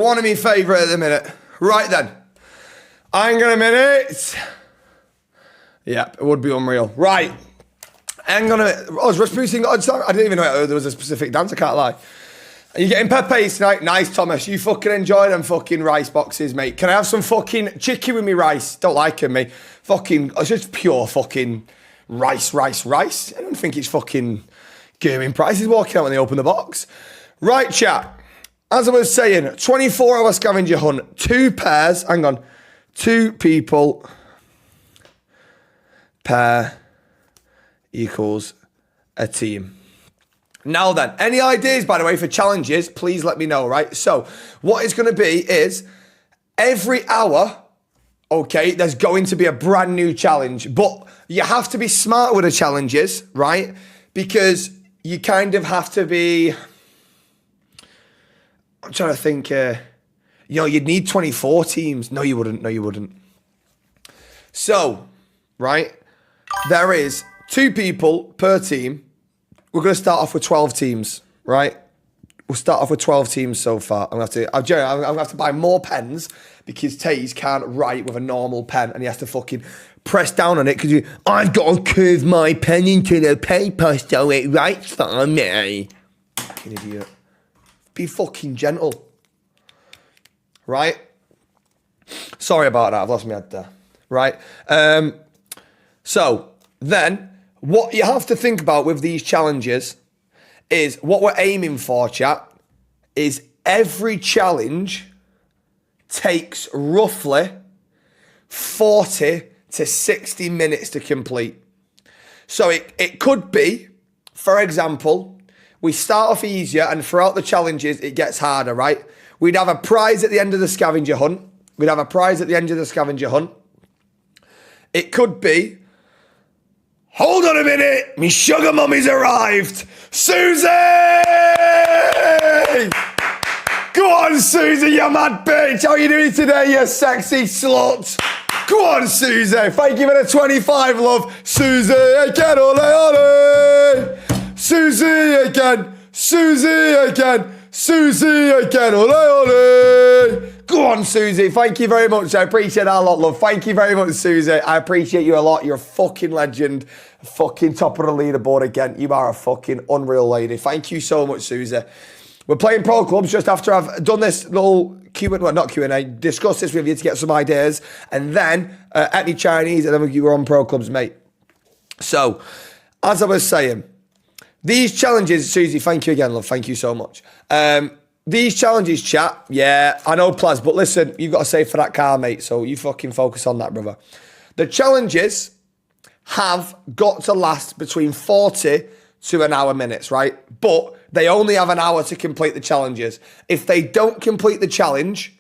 One of my favourite at the minute. Right then. Hang on a minute. Yep, it would be unreal. Right. Hang on a minute. Oh, is Rasputin got a song? I didn't even know there was a specific dance, I can't lie. Are you getting Pepe's tonight? Nice, Thomas. You fucking enjoy them fucking rice boxes, mate. Can I have some fucking chicken with me rice? Don't like it, mate. Fucking, it's just pure fucking rice. I don't think it's fucking gaming prices walking out when they open the box. Right, chat. As I was saying, 24-hour scavenger hunt. 2 pairs. Hang on. 2 people. Pair equals a team. Now then, any ideas, by the way, for challenges, please let me know, right? So, what it's going to be is every hour, okay, there's going to be a brand new challenge. But you have to be smart with the challenges, right? Because you kind of have to be... I'm trying to think, you'd need 24 teams. No, you wouldn't. So, right, there is 2 people per team. We're going to start off with 12 teams, right? We'll start off with 12 teams so far. I'm going to have to buy more pens because Taze can't write with a normal pen and he has to fucking press down on it because I've got to curve my pen into the paper so it writes for me. Fucking idiot. Be fucking gentle. Right? Sorry about that. I've lost my head there. Right? So, then, what you have to think about with these challenges is what we're aiming for, chat, is every challenge takes roughly 40 to 60 minutes to complete. So, it could be, for example... We start off easier and throughout the challenges, it gets harder, right? We'd have a prize at the end of the scavenger hunt. It could be, hold on a minute, me sugar mummy's arrived. Susie! Go on, Susie, you mad bitch. How are you doing today, you sexy slut? Go on, Susie. Thank you for the 25, love. Susie, again, ole, ole. Susie again, ole, ole. Go on, Susie. Thank you very much. I appreciate that a lot, love. Thank you very much, Susie. I appreciate you a lot. You're a fucking legend. Fucking top of the leaderboard again. You are a fucking unreal lady. Thank you so much, Susie. We're playing Pro Clubs just after I've done this little Q&A, discuss this with you to get some ideas. And then, Ethnic Chinese, and then we're on Pro Clubs, mate. So, as I was saying, these challenges, Susie, thank you again, love. Thank you so much. These challenges, chat, yeah, I know, Plaz, but listen, you've got to save for that car, mate, so you fucking focus on that, brother. The challenges have got to last between 40 to an hour minutes, right? But they only have an hour to complete the challenges. If they don't complete the challenge,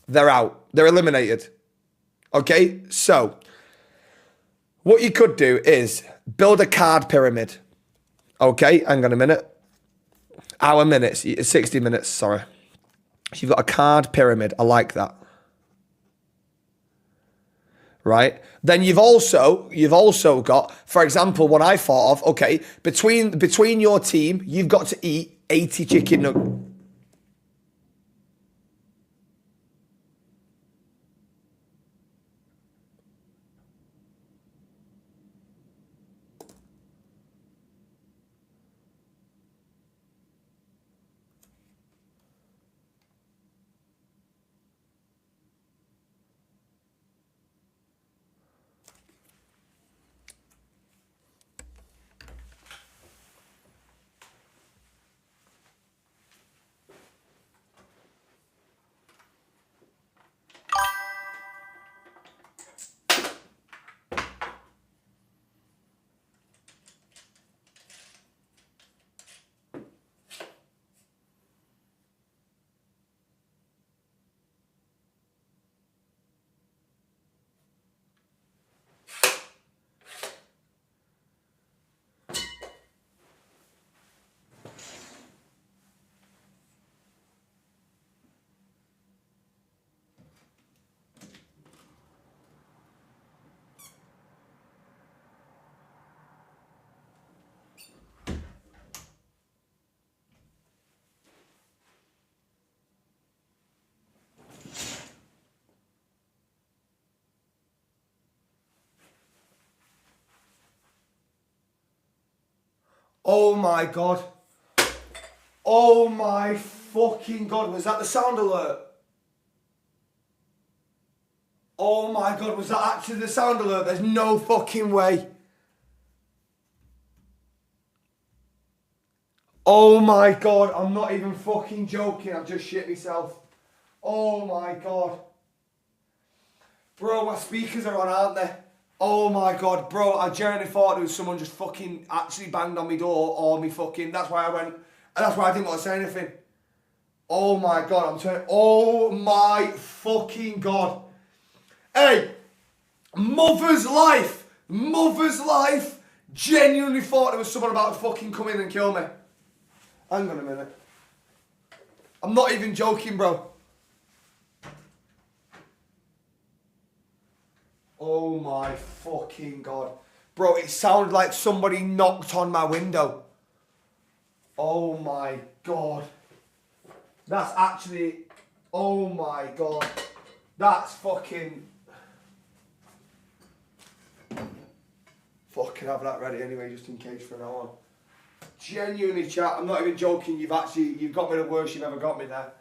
they're out. They're eliminated. Okay? So, what you could do is build a card pyramid. Okay, hang on a minute. Hour minutes, 60 minutes, sorry. So you've got a card pyramid. I like that. Right? Then you've also got, for example, what I thought of, okay, between your team, you've got to eat 80 chicken nuggets. Oh my God. Oh my fucking God. Was that the sound alert? Oh my God. Was that actually the sound alert? There's no fucking way. Oh my God. I'm not even fucking joking. I've just shit myself. Oh my God. Bro, my speakers are on, aren't they? Oh my God, bro, I genuinely thought there was someone just fucking actually banged on my door or me fucking, that's why I went, and that's why I didn't want to say anything. Oh my God, I'm turning, oh my fucking God. Hey, mother's life, genuinely thought there was someone about to fucking come in and kill me. Hang on a minute. I'm not even joking, bro. Oh my fucking God. Bro, it sounded like somebody knocked on my window. Oh my God. That's actually, oh my God. That's fucking have that ready anyway, just in case from now on. Genuinely, chat, I'm not even joking, you've got me the worst you've ever got me there.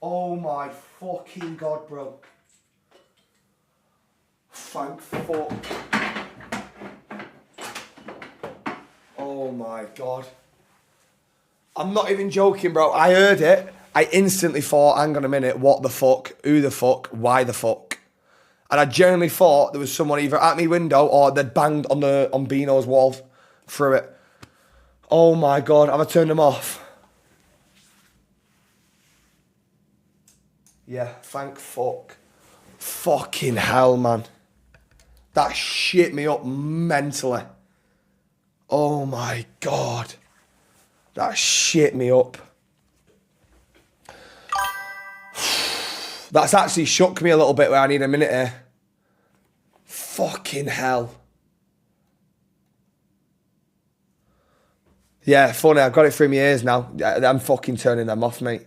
Oh my fucking God, bro. Thank fuck. Oh my God. I'm not even joking, bro. I heard it. I instantly thought, hang on a minute, what the fuck? Who the fuck? Why the fuck? And I genuinely thought there was someone either at my window or they'd banged on Beano's wall through it. Oh my God, have I turned them off? Yeah, thank fuck. Fucking hell, man. That shit me up mentally. Oh my God. That shit me up. That's actually shook me a little bit where I need a minute here. Fucking hell. Yeah, funny, I've got it through my ears now. I'm fucking turning them off, mate.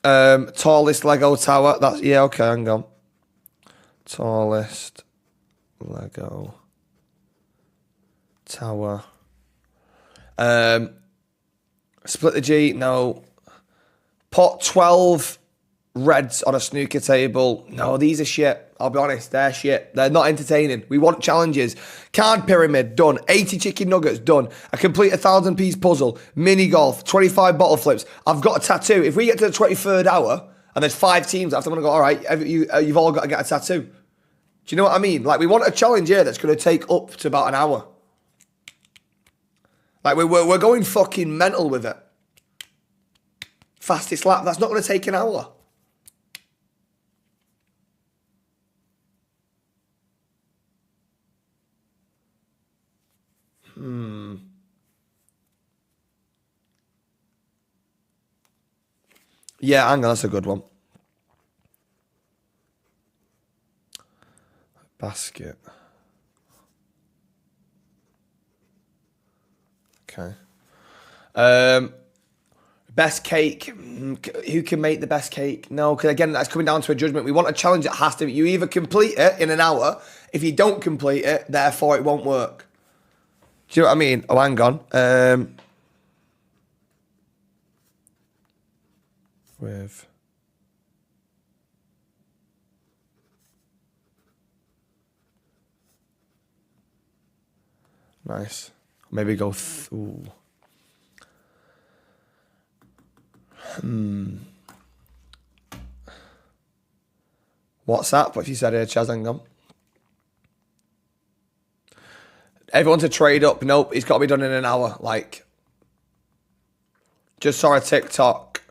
Tallest Lego tower. That's, yeah, okay, hang on. Tallest Lego tower. Split the G, no. Pot 12 reds on a snooker table. No, these are shit. I'll be honest, they're shit. They're not entertaining. We want challenges. Card pyramid, done. 80 chicken nuggets, done. I complete a 1,000-piece puzzle. Mini golf, 25 bottle flips. I've got a tattoo. If we get to the 23rd hour and there's 5 teams after, I'm going to go, all right, you've all got to get a tattoo. Do you know what I mean? Like, we want a challenge here that's going to take up to about an hour. Like, we're going fucking mental with it. Fastest lap, that's not going to take an hour. Yeah, hang on, that's a good one. Basket. Okay. Best cake. Who can make the best cake? No, because again, that's coming down to a judgment. We want a challenge that has to. You either complete it in an hour. If you don't complete it, therefore it won't work. Do you know what I mean? Oh, hang on. With nice. Maybe go. Ooh. WhatsApp. What have you said here, Chaz? Hang on. Everyone to trade up. Nope, it's got to be done in an hour. Like, just saw a TikTok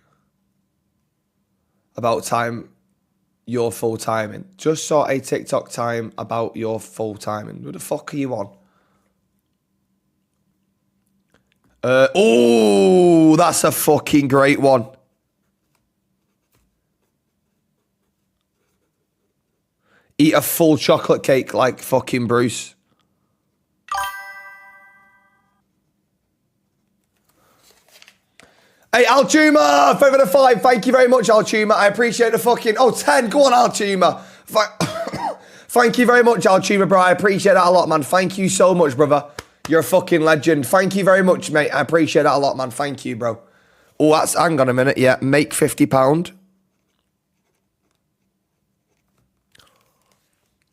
about time your full timing. Just saw a TikTok time about your full timing. Who the fuck are you on? Oh, that's a fucking great one. Eat a full chocolate cake like fucking Bruce. Hey, Altuma, favour the 5. Thank you very much, Altuma. I appreciate the fucking... Oh, 10. Go on, Altuma. Thank you very much, Alchuma, bro. I appreciate that a lot, man. Thank you so much, brother. You're a fucking legend. Thank you very much, mate. I appreciate that a lot, man. Thank you, bro. Oh, that's, hang on a minute. Yeah, make £50.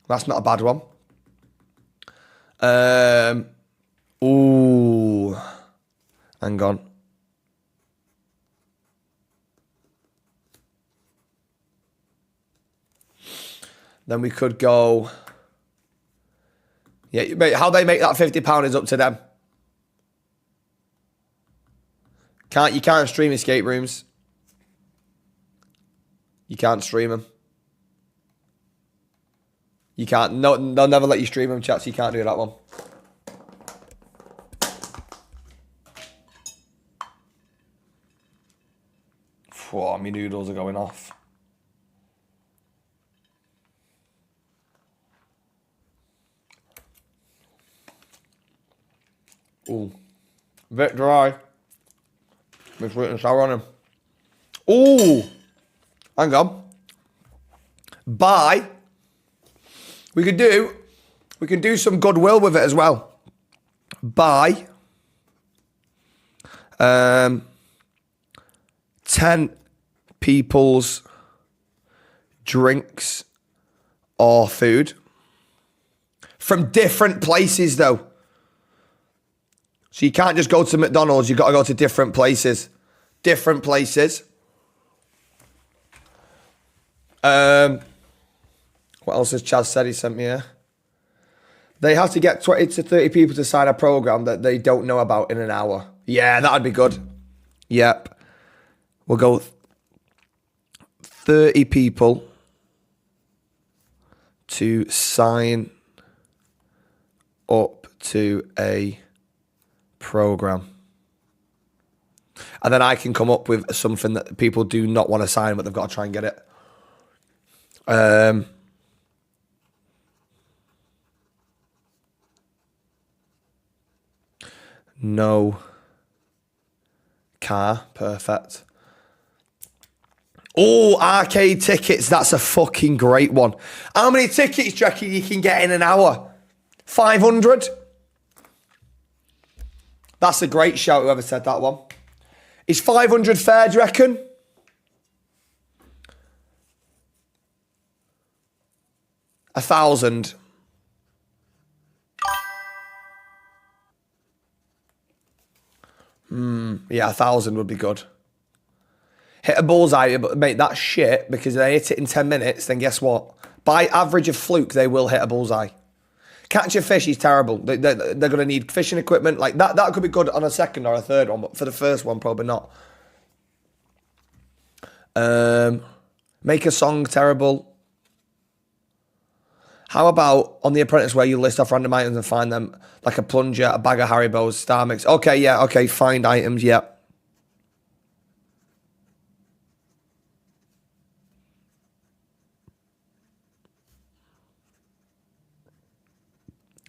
That's not a bad one. Ooh. Hang on. Then we could go... Yeah, mate, how they make that £50 is up to them. You can't stream escape rooms. You can't stream them. You can't. No, they'll never let you stream them, chat, so you can't do that one. Whoa, my noodles are going off. Ooh. A bit dry. With sweet and sour on him. Ooh. Hang on. Buy. We can do some goodwill with it as well. Buy 10 people's drinks or food from different places though. So you can't just go to McDonald's, you've got to go to different places. Different places. What else has Chaz said he sent me here? They have to get 20 to 30 people to sign a program that they don't know about in an hour. Yeah, that'd be good. Yep. We'll go 30 people to sign up to a program. And then I can come up with something that people do not want to sign, but they've got to try and get it. No car. Perfect. Oh, arcade tickets. That's a fucking great one. How many tickets do you reckon you can get in an hour? 500? That's a great shout, whoever said that one. Is 500 fair, do you reckon? $1,000. Yeah, 1,000 would be good. Hit a bullseye, but mate, that's shit because they hit it in 10 minutes, then guess what? By average of fluke, they will hit a bullseye. Catch a fish is terrible. They're going to need fishing equipment. Like that could be good on a second or a third one, but for the first one, probably not. Make a song terrible. How about on The Apprentice where you list off random items and find them, like a plunger, a bag of Haribo's, Star Mix? Okay, yeah, okay, find items, yeah.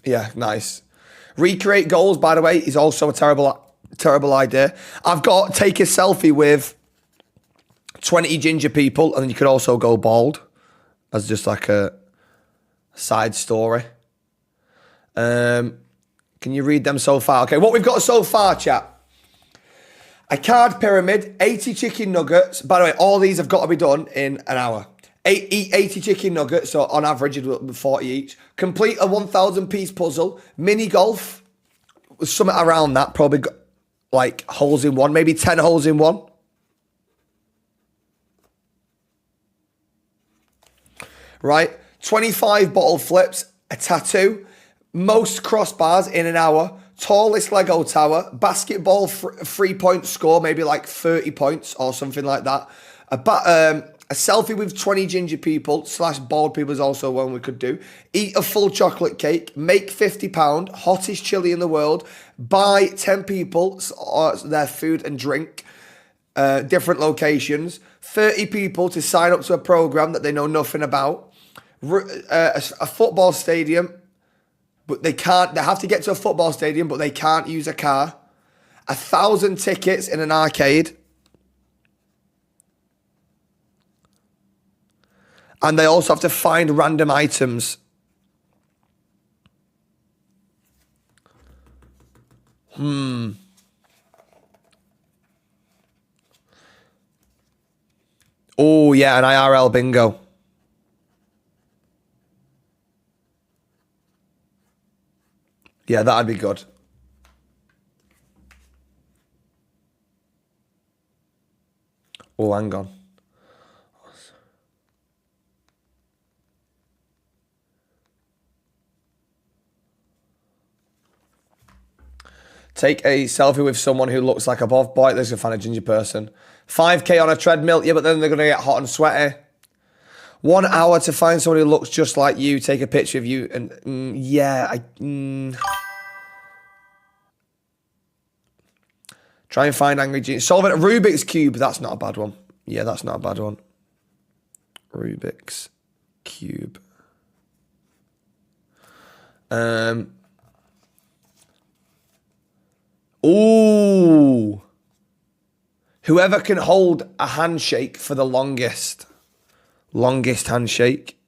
Yeah, nice. Recreate goals, by the way, is also a terrible idea. I've got take a selfie with 20 ginger people, and then you could also go bald as just like a side story. Can you read them so far? Okay, what we've got so far, chat. A card pyramid, 80 chicken nuggets. By the way, all these have got to be done in an hour. 80 chicken nuggets, so on average, it'll be 40 each. Complete a 1,000 piece puzzle. Mini golf, something around that, probably like holes in one, maybe 10 holes in one. Right? 25 bottle flips, a tattoo, most crossbars in an hour, tallest Lego tower, basketball 3-point score, maybe like 30 points or something like that. A selfie with 20 ginger people / bald people is also one we could do. Eat a full chocolate cake, make £50, hottest chili in the world, buy 10 people their food and drink, different locations, 30 people to sign up to a program that they know nothing about, a football stadium, but they have to get to a football stadium, but they can't use a car, 1,000 tickets in an arcade, and they also have to find random items Oh, yeah, an IRL bingo. Yeah, that'd be good. Oh, hang on. Take a selfie with someone who looks like a boy. There's a fan of ginger person. 5K on a treadmill. Yeah, but then they're going to get hot and sweaty. 1 hour to find someone who looks just like you. Take a picture of you. And try and find angry genius. Solve it. Rubik's Cube. That's not a bad one. Yeah, that's not a bad one. Rubik's Cube. Ooh. Whoever can hold a handshake for the longest. Longest handshake.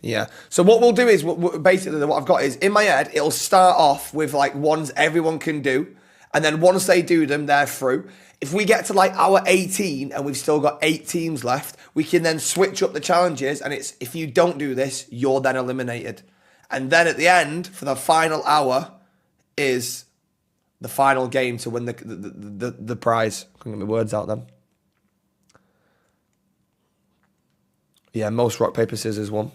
Yeah. So what we'll do is, basically what I've got is, in my head, it'll start off with like ones everyone can do. And then once they do them, they're through. If we get to like hour 18 and we've still got 8 teams left, we can then switch up the challenges. And it's, if you don't do this, you're then eliminated. And then at the end, for the final hour, is the final game to win the prize. I couldn't get my words out then. Yeah, most rock, paper, scissors won.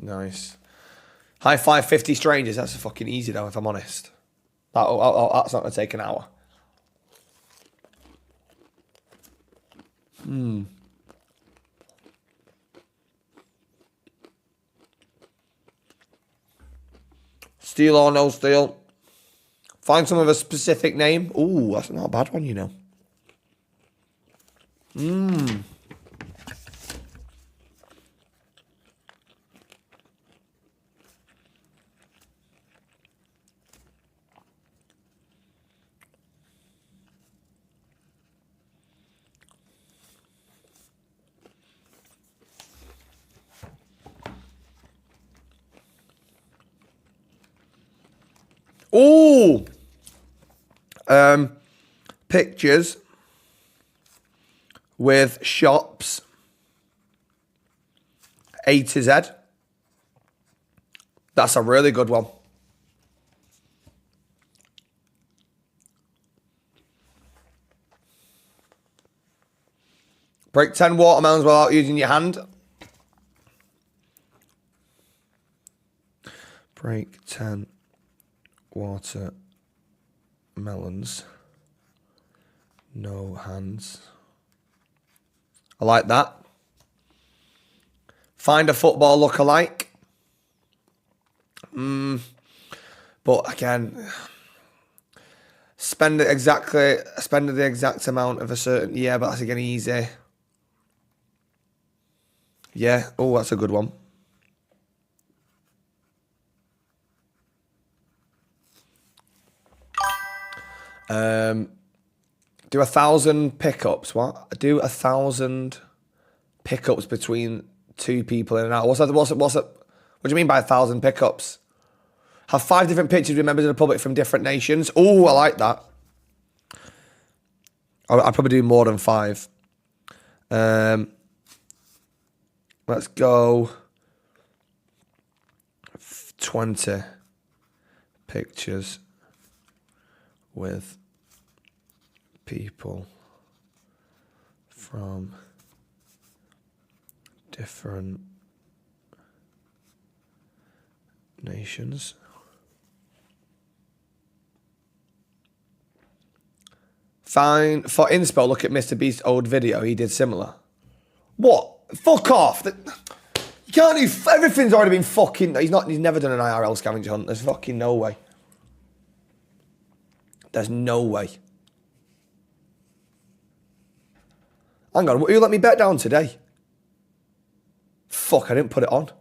Nice. High five 50 strangers. That's fucking easy though, if I'm honest. That's not going to take an hour. Steal or no steal. Find some of a specific name. Ooh, that's not a bad one, you know. Ooh. Pictures with shops A to Z. That's a really good one. Break 10 watermelons without using your hand. Break 10 watermelons. No hands. I like that. Find a football lookalike. But again, spend the exact amount of a certain. Yeah, but that's again easy. Yeah. Oh, that's a good one. Do 1,000 pickups. What? Do 1,000 pickups between 2 people in an hour. What's that? What do you mean by 1,000 pickups? Have 5 different pictures with members of the public from different nations. Oh, I like that. I'd probably do more than 5. Let's go 20 pictures with people from different nations. Fine. For inspo, look at Mr. Beast's old video. He did similar. What? Fuck off. You can't do... Everything's already been fucking... He's never done an IRL scavenger hunt. There's fucking no way. There's no way. Hang on, will you let me bet down today? Fuck, I didn't put it on.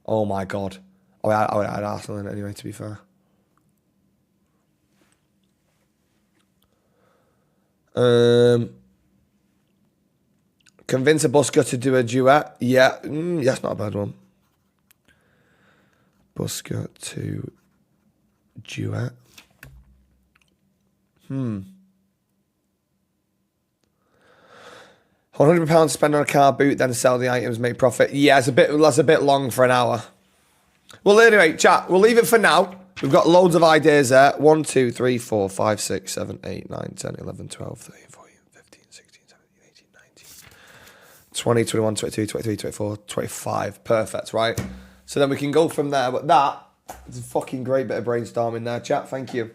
Oh my God. Oh, I had Arsenal in it anyway, to be fair. Convince a busker to do a duet. Yeah, that's not a bad one. Busker to duet. £100 spend on a car boot, then sell the items, make profit. Yeah, that's a bit long for an hour. Well, anyway, chat, we'll leave it for now. We've got loads of ideas there. 1, 2, 3, 4, 5, 6, 7, 8, 9, 10, 11, 12, 13, 14, 15, 16, 17, 18, 19, 20, 21, 22, 23, 24, 25. Perfect, right? So then we can go from there. But that is a fucking great bit of brainstorming there, chat. Thank you.